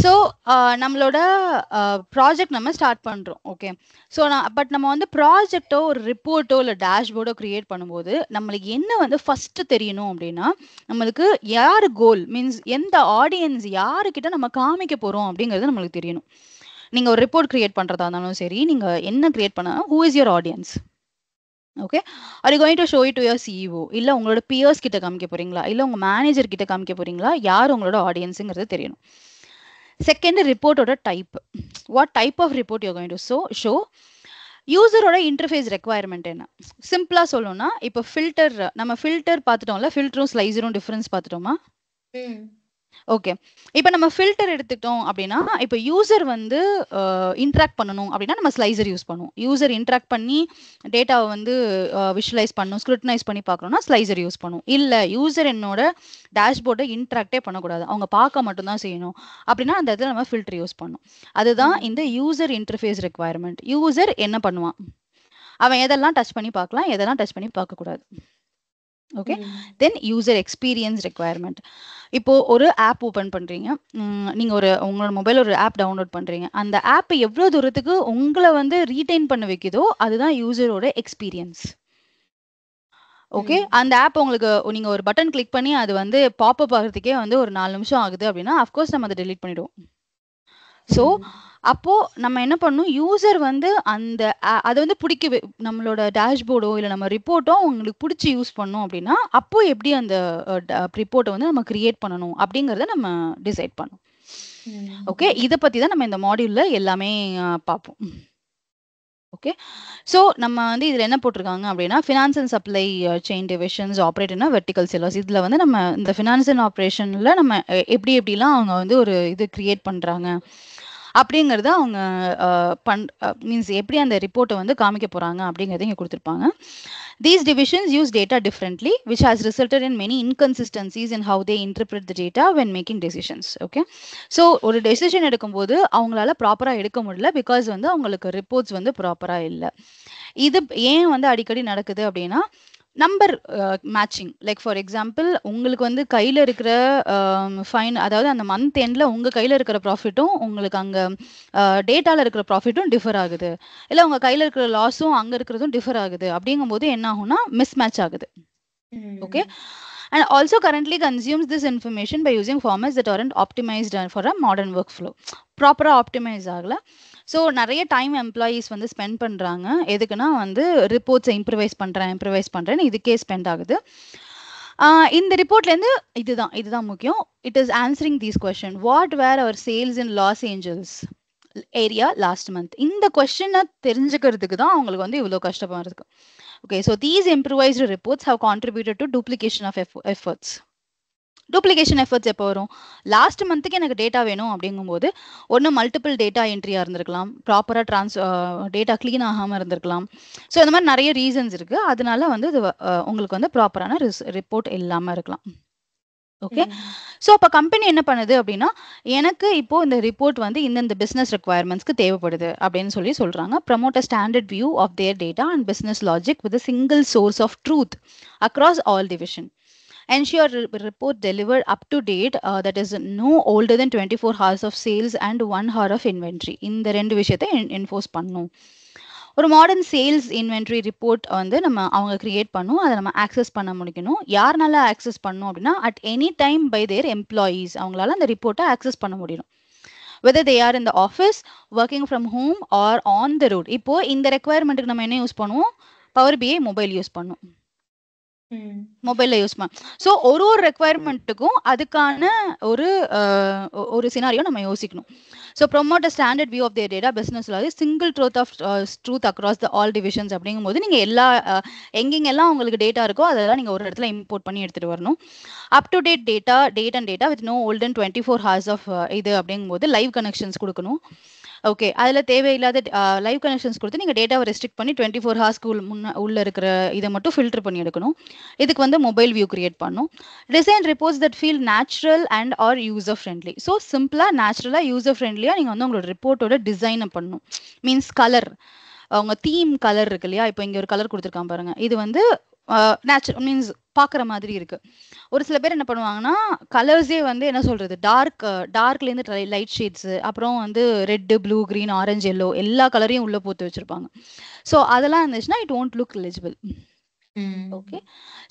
So நம்மளோட project நம்ம start பண்ணுறோம். ஓகே, ஸோ பட் நம்ம வந்து ப்ராஜெக்டோ ஒரு ரிப்போர்ட்டோ இல்லை டேஷ்போர்டோ கிரியேட் பண்ணும்போது நம்மளுக்கு என்ன வந்து ஃபர்ஸ்ட் தெரியணும் அப்படின்னா, நம்மளுக்கு யார் கோல் மீன்ஸ் எந்த ஆடியன்ஸ் யாருக்கிட்ட நம்ம காமிக்க போகிறோம் அப்படிங்கிறது நம்மளுக்கு தெரியணும். நீங்கள் ஒரு ரிப்போர்ட் கிரியேட் பண்ணுறதா இருந்தாலும் சரி, நீங்கள் என்ன கிரியேட் பண்ண, who is your audience? Okay, are you going to show it to your CEO, இல்லை உங்களோட பியர்ஸ் கிட்ட காமிக்க போறீங்களா, இல்லை உங்கள் மேனேஜர் கிட்ட காமிக்க போறீங்களா? யார் உங்களோட ஆடியன்ஸுங்கிறது தெரியணும். செகண்ட், ரிப்போர்ட்டோட type. What type of report you going to show. யூசரோட இன்டர்ஃபேஸ் ரெக்குவயர்மெண்ட் என்ன? சிம்பிளா சொல்லணும்னா, இப்போ ஃபில்டர், நம்ம ஃபில்டர் பார்த்துட்டோம்ல, ஃபில்டரும் ஸ்லைசரும் டிஃபரன்ஸ் பார்த்துட்டோமா? ஓகே, இப்போ நம்ம ஃபில்டர் எடுத்துக்கிட்டோம் அப்படின்னா, இப்போ யூசர் வந்து இன்ட்ராக்ட் பண்ணணும் அப்படின்னா நம்ம ஸ்லைசர் யூஸ் பண்ணுவோம். யூசர் இன்ட்ராக்ட் பண்ணி டேட்டாவை வந்து விஷுவலைஸ் பண்ணணும், ஸ்க்ரூட்டனைஸ் பண்ணி பார்க்கணும்னா ஸ்லைசர் யூஸ் பண்ணுவோம். இல்லை யூசர் என்னோட டேஷ்போர்டை இன்ட்ராக்டே பண்ணக்கூடாது, அவங்க பார்க்க மட்டும்தான் செய்யணும் அப்படின்னா அந்த இடத்துல நம்ம ஃபில்டர் யூஸ் பண்ணணும். அதுதான் இந்த யூசர் இன்டர்ஃபேஸ் ரெக்குவயர்மெண்ட். யூசர் என்ன பண்ணுவான், அவன் எதெல்லாம் டச் பண்ணி பார்க்கலாம், எதெல்லாம் டச் பண்ணி பார்க்கக்கூடாது. ஓகே, தென் யூசர் எக்ஸ்பீரியன்ஸ் ரெக்குவயர்மெண்ட். இப்போ ஒரு ஆப் ஓப்பன் பண்றீங்க, நீங்க உங்களோட மொபைல் ஒரு ஆப் டவுன்லோட் பண்றீங்க, அந்த ஆப் எவ்வளவு தூரத்துக்கு உங்களை வந்து ரீடைன் பண்ண வைக்குதோ அதுதான் யூசரோட எக்ஸ்பீரியன்ஸ். ஓகே, அந்த ஆப் உங்களுக்கு நீங்க ஒரு பட்டன் கிளிக் பண்ணி அது வந்து பாப்அப் ஆகிறதுக்கே வந்து ஒரு 4 நிமிஷம் ஆகுது அப்படின்னா அஃப்கோர்ஸ் நம்ம அதை டெலீட் பண்ணிடுவோம். ஸோ அப்போ நம்ம என்ன பண்ணணும், யூசர் வந்து அந்த அதை வந்து பிடிக்க நம்மளோட டேஷ்போர்டோ இல்லை நம்ம ரிப்போர்ட்டோ உங்களுக்கு பிடிச்சி யூஸ் பண்ணோம் அப்படின்னா அப்போ எப்படி அந்த ரிப்போர்ட்டை வந்து நம்ம கிரியேட் பண்ணணும் அப்படிங்கிறத நம்ம டிசைட் பண்ணணும். ஓகே, இதை பற்றி தான் நம்ம இந்த மாடியூல்ல எல்லாமே பார்ப்போம். ஓகே, ஸோ நம்ம வந்து இதில் என்ன போட்டிருக்காங்க அப்படின்னா, finance and supply chain divisions operate in vertical silos. இதில் வந்து நம்ம இந்த ஃபினான்ஸ் அண்ட் ஆப்ரேஷனில் நம்ம எப்படிலாம் அவங்க வந்து ஒரு இது கிரியேட் பண்ணுறாங்க அப்படிங்கிறத அவங்க மீன்ஸ் எப்படி அந்த ரிப்போர்ட்டை வந்து காமிக்க போகிறாங்க அப்படிங்கிறத இங்கே கொடுத்துருப்பாங்க. These divisions use data differently, which has resulted in many inconsistencies in how they interpret the data when making decisions. Okay, so ஒரு டெசிஷன் எடுக்கும்போது அவங்களால ப்ராப்பராக எடுக்க முடியல, பிகாஸ் வந்து அவங்களுக்கு ரிப்போர்ட்ஸ் வந்து ப்ராப்பராக இல்லை. இது ஏன் வந்து அடிக்கடி நடக்குது அப்படின்னா, number matching. Like for example, உங்களுக்கு வந்து கையில் இருக்கிற ஃபைன், அதாவது அந்த மந்த் எண்டில் உங்கள் கையில் இருக்கிற ப்ராஃபிட்டும் உங்களுக்கு அங்கே டேட்டாவில் இருக்கிற ப்ராஃபிட்டும் டிஃபர் ஆகுது, இல்லை உங்கள் கையில் இருக்கிற லாஸும் அங்கே இருக்கிறதும் டிஃபர் ஆகுது. அப்படிங்கும்போது என்ன ஆகும்னா மிஸ் மேட்ச் ஆகுது. Okay, and also currently consumes this information by using formats that aren't optimized for a modern workflow. ப்ராப்பராக ஆப்டிமைஸ் ஆகலை. ஸோ நிறைய டைம் எம்ப்ளாயீஸ் வந்து ஸ்பெண்ட் பண்ணுறாங்க. எதுக்குன்னா வந்து ரிப்போர்ட்ஸை இம்ப்ரவைஸ் பண்ணுறேன்னு இதுக்கே ஸ்பெண்ட் ஆகுது. இந்த ரிப்போர்ட்லேருந்து இதுதான் முக்கியம். It is answering these question. What were our sales in Los Angeles area last month? இந்த கொஸ்டினை தெரிஞ்சுக்கிறதுக்கு தான் அவங்களுக்கு வந்து இவ்வளோ கஷ்டப்படுறதுக்கு. Okay, so these improvised reports have contributed to duplication of efforts. Duplication efforts எப்போ வரும்? லாஸ்ட் மந்த்துக்கு எனக்கு டேட்டா வேணும் அப்படிங்கும்போது ஒன்று மல்டிபிள் டேட்டா என்ட்ரியாக இருந்திருக்கலாம், ப்ராப்பராக டேட்டா க்ளீன் ஆகாமல் இருந்திருக்கலாம். ஸோ இந்த மாதிரி நிறைய ரீசன்ஸ் இருக்குது. அதனால வந்து இது உங்களுக்கு வந்து ப்ராப்பரான ரிப்போர்ட் இல்லாமல் இருக்கலாம். ஓகே, ஸோ அப்போ கம்பெனி என்ன பண்ணுது அப்படின்னா, எனக்கு இப்போ இந்த ரிப்போர்ட் வந்து இந்த பிஸ்னஸ் ரெக்குவயர்மெண்ட்ஸ்க்கு தேவைப்படுது அப்படின்னு சொல்கிறாங்க. Promote a standard view of their data and business logic with a single source of truth across all division. Ensure report delivered up to date, that is no older than 24 hours of sales and 1 hour of inventory. இந்த ரெண்டு விஷயத்தை enforce பண்ணும். ஒரு modern sales inventory report வந்து அவங்க create பண்ணும், அதை நம்ம ஆக்சஸ் பண்ண முடிக்கணும். யாருனால ஆக்சஸ் பண்ணணும் அப்படின்னா, at any time by their employees அவங்களால அந்த ரிப்போர்ட்டை ஆக்சஸ் பண்ண முடியும். whether they are in the office, working from home or on the road. இப்போ இந்த ரெக்குவயர்மெண்ட்டுக்கு நம்ம என்ன யூஸ் பண்ணுவோம்? பவர் பிஐ மொபைல் யூஸ் பண்ணுவோம், மொபைல்ல யூஸ் பண்ண. ஸோ ஒரு ரெக்குவயர்மெண்ட்டுக்கும் அதுக்கான ஒரு சினாரியோ நம்ம யோசிக்கணும். So promote a standard view of their data business single truth across the all divisions. அப்படிங்கும்போது நீங்கள் எல்லா எங்கெங்கெல்லாம் உங்களுக்கு டேட்டா இருக்கோ அதெல்லாம் நீங்கள் ஒரு இடத்துல இம்போர்ட் பண்ணி எடுத்துகிட்டு வரணும். Up to date data with no old than 24 hours of இது அப்படிங்கும்போது லைவ் கனெக்ஷன்ஸ் கொடுக்கணும். ஓகே, அதில் தேவையில்லாத லைவ் கனெக்ஷன்ஸ் கொடுத்து நீங்கள் டேட்டாவை ரெஸ்ட்ரிக்ட் பண்ணி 24 hours உள்ள இருக்கிற இதை மட்டும் ஃபில்டர் பண்ணி எடுக்கணும். இதுக்கு வந்து மொபைல் வியூ கிரியேட் பண்ணும். Design reports that feel natural and R user friendly. So சிம்பிளாக நேச்சுரலாக யூசர் ஃப்ரெண்ட்லியாக நீங்கள் வந்து உங்களோட ரிப்போர்ட்டோட டிசைனை பண்ணணும். மீன்ஸ் கலர், அவங்க தீம் கலர் இருக்கு இல்லையா? இப்போ இங்கே ஒரு கலர் கொடுத்துருக்கான் பாருங்க, இது வந்து நேச்சுரல் மீன்ஸ் பாக்குற மாதிரி இருக்கு. ஒரு சில பேர் என்ன பண்ணுவாங்கன்னா கலர்ஸே வந்து என்ன சொல்றது டார்க்ல இருந்து லைட் ஷேட்ஸ், அப்புறம் வந்து red, blue, green, orange, yellow எல்லா கலரையும் உள்ள போட்டு வச்சிருப்பாங்க. ஸோ அதெல்லாம் இருந்துச்சுன்னா it won't look legible. Okay.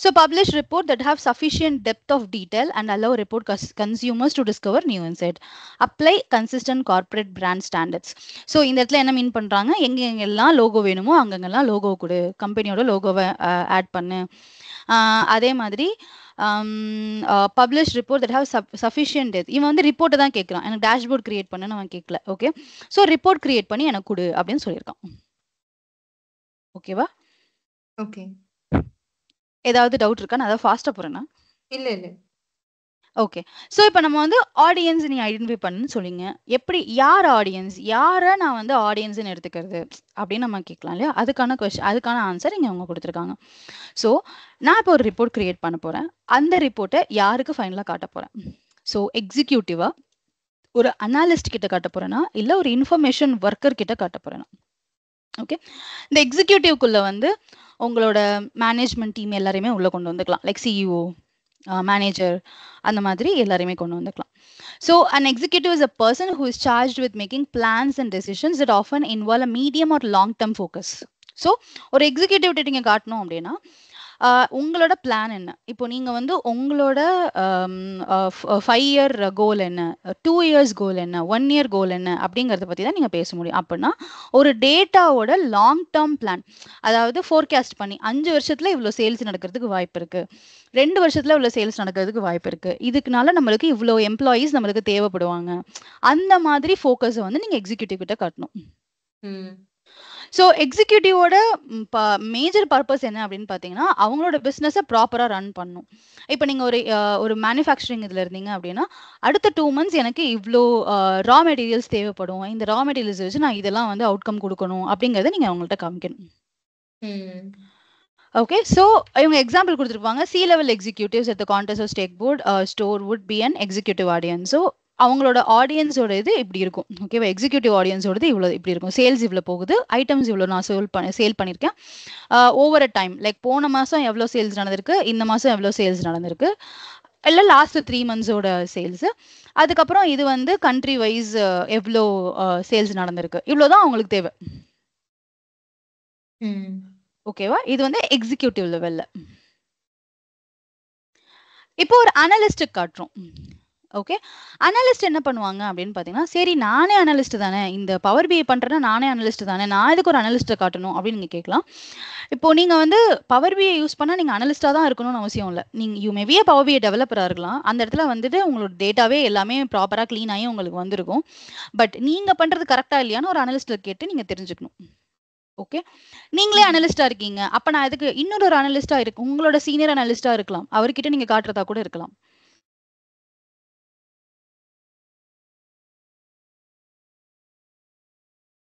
So publish report that have sufficient depth of detail and allow report consumers to discover new insight. Apply consistent corporate brand standards. So இந்த இடத்துல என்ன மீன் பண்றாங்க, எங்கெங்கெல்லாம் லோகோ வேணுமோ அங்கங்கெல்லாம் லோகோ கொடு, கம்பெனியோட லோகோவை ஆட் பண்ணு. அதே மாதிரி publish report that have sufficient depth. இவன் வந்து ரிப்போர்ட்டை தான் கேட்குறான், எனக்கு டேஷ்போர்ட் கிரியேட் பண்ணுன்னு அவன் கேட்கல. ஓகே, ஸோ ரிப்போர்ட் கிரியேட் பண்ணி எனக்கு கொடு அப்படின்னு சொல்லியிருக்கான். ஓகேவா? ஓகே. ஏதாவது டவுட் இருக்கா? நான் அதாவது ஃபாஸ்ட்டாக போகிறேன்னா? இல்லை இல்லை. ஓகே, ஸோ இப்போ நம்ம வந்து ஆடியன்ஸ் நீ ஐடென்டிஃபை பண்ணுன்னு சொல்லிங்க. எப்படி, யார் ஆடியன்ஸ், யாரை நான் வந்து ஆடியன்ஸ்ன்னு எடுத்துக்கிறது அப்படின்னு நம்ம கேட்கலாம் இல்லையா? அதுக்கான ஆன்சர் இங்கே அவங்க கொடுத்துருக்காங்க. ஸோ நான் இப்போ ஒரு ரிப்போர்ட் கிரியேட் பண்ண போகிறேன். அந்த ரிப்போர்ட்டை யாருக்கு ஃபைனலாக காட்ட போகிறேன்? ஸோ எக்ஸிக்யூட்டிவா, ஒரு அனாலிஸ்ட் கிட்ட காட்ட போகிறேன்னா, இல்லை ஒரு இன்ஃபர்மேஷன் ஒர்க்கர் கிட்ட காட்ட போகிறேன்னா? ஓகே, இந்த எக்ஸிக்யூட்டிவ்க்குள்ள வந்து உங்களோட மேனேஜ்மெண்ட் டீம் எல்லாரையுமே உள்ள கொண்டு வந்துக்கலாம். லைக் சிஇஓ, மேனேஜர், அந்த மாதிரி எல்லாரையுமே கொண்டு வந்துக்கலாம். So an executive is a person who is charged with making plans and decisions that often involve a medium or long term focus. So ஒரு எக்ஸிக்யூட்டிவ் நீங்க காட்டணும் அப்படின்னா உங்களோட பிளான் என்ன, இப்போ நீங்க வந்து உங்களோட 5 இயர் கோல் என்ன, 2 இயர்ஸ் கோல் என்ன, 1 இயர் கோல் என்ன அப்படிங்கறத பத்தி தான் நீங்க பேச முடியும். அப்படின்னா ஒரு டேட்டாவோட லாங் டேர்ம் பிளான், அதாவது ஃபோர்காஸ்ட் பண்ணி 5 வருஷத்துல இவ்வளவு சேல்ஸ் நடக்கிறதுக்கு வாய்ப்பு இருக்கு, 2 வருஷத்துல இவ்வளவு சேல்ஸ் நடக்கிறதுக்கு வாய்ப்பு இருக்கு, இதுக்குனால நம்மளுக்கு இவ்வளவு எம்ப்ளாயீஸ் நம்மளுக்கு தேவைப்படுவாங்க, அந்த மாதிரி ஃபோக்கஸை வந்து நீங்க எக்ஸிக்யூட்டிவ் கிட்ட காட்டணும். ஸோ எக்ஸிக்யூட்டிவோட மேஜர் பர்பஸ் என்ன அப்படின்னு பார்த்தீங்கன்னா, அவங்களோட பிஸ்னஸை ப்ராப்பராக ரன் பண்ணும். இப்போ நீங்கள் ஒரு மேனுஃபேக்சரிங் இதில் இருந்தீங்க அப்படின்னா, அடுத்த 2 months எனக்கு இவ்வளோ ரா மெட்டீரியல்ஸ் தேவைப்படும், இந்த ரா மெட்டீரியல்ஸ் வச்சு நான் இதெல்லாம் வந்து அவுட்கம் கொடுக்கணும் அப்படிங்கிறத நீங்கள் அவங்கள்ட்ட காமிக்கணும். ஓகே, ஸோ இவங்க எக்ஸாம்பிள் கொடுத்துருப்பாங்க. C-level executives at the Qantas or Steak Board store would be an executive audience. So அவங்களோட ஆடியன்ஸோட இது இப்படி இருக்கும். ஓகேவா? எக்ஸிக்யூட்டிவ் ஆடியன்ஸோடது இவ்வளோ இப்படி இருக்கும். சேல்ஸ் இவ்வளோ போகுது, ஐட்டம்ஸ் இவ்வளோ நான் சேல் பண்ணியிருக்கேன், ஓவர் அ டைம், லைக் போன மாதம் எவ்வளோ சேல்ஸ் நடந்திருக்கு, இந்த மாதம் எவ்வளோ சேல்ஸ் நடந்திருக்கு, இல்லை லாஸ்ட் 3 monthsோட சேல்ஸ், அதுக்கப்புறம் இது வந்து கண்ட்ரி வைஸ் எவ்வளோ சேல்ஸ் நடந்திருக்கு, இவ்வளோதான் அவங்களுக்கு தேவை. ஓகேவா? இது வந்து எக்ஸிக்யூட்டிவ் லெவல்ல. இப்போ ஒரு அனலிஸ்டுக்கு காட்டுறோம். ஓகே, அனலிஸ்ட் என்ன பண்ணுவாங்க அப்படின்னு பார்த்தீங்கன்னா, சரி நானே அனலிஸ்ட் தானே, இந்த பவர் பிஐ பண்ணுறேன்னா நானே அனலிஸ்ட் தானே, நான் இதுக்கு ஒரு அனலிஸ்ட்டை காட்டணும் அப்படின்னு நீங்கள் கேட்கலாம். இப்போ நீங்கள் வந்து பவர் பிஐ யூஸ் பண்ணால் நீங்கள் அனலிஸ்டாக தான் இருக்கணும்னு அவசியம் இல்லை. நீங்கள் யூ மேபி பவர் பிஐ டெவலப்பராக இருக்கலாம். அந்த இடத்துல வந்துட்டு உங்களோட டேட்டாவே எல்லாமே ப்ராப்பராக க்ளீன் ஆகி உங்களுக்கு வந்திருக்கும். பட் நீங்கள் பண்ணுறது கரெக்டாக இல்லையான்னு ஒரு அனலிஸ்ட்டை கேட்டு நீங்கள் தெரிஞ்சுக்கணும். ஓகே, நீங்களே அனலிஸ்டா இருக்கீங்க, அப்ப நான் அதுக்கு இன்னொரு அனலிஸ்டா இருக்கு, உங்களோட சீனியர் அனலிஸ்டா இருக்கலாம், அவர்கிட்ட நீங்க காட்டுறதா கூட இருக்கலாம்.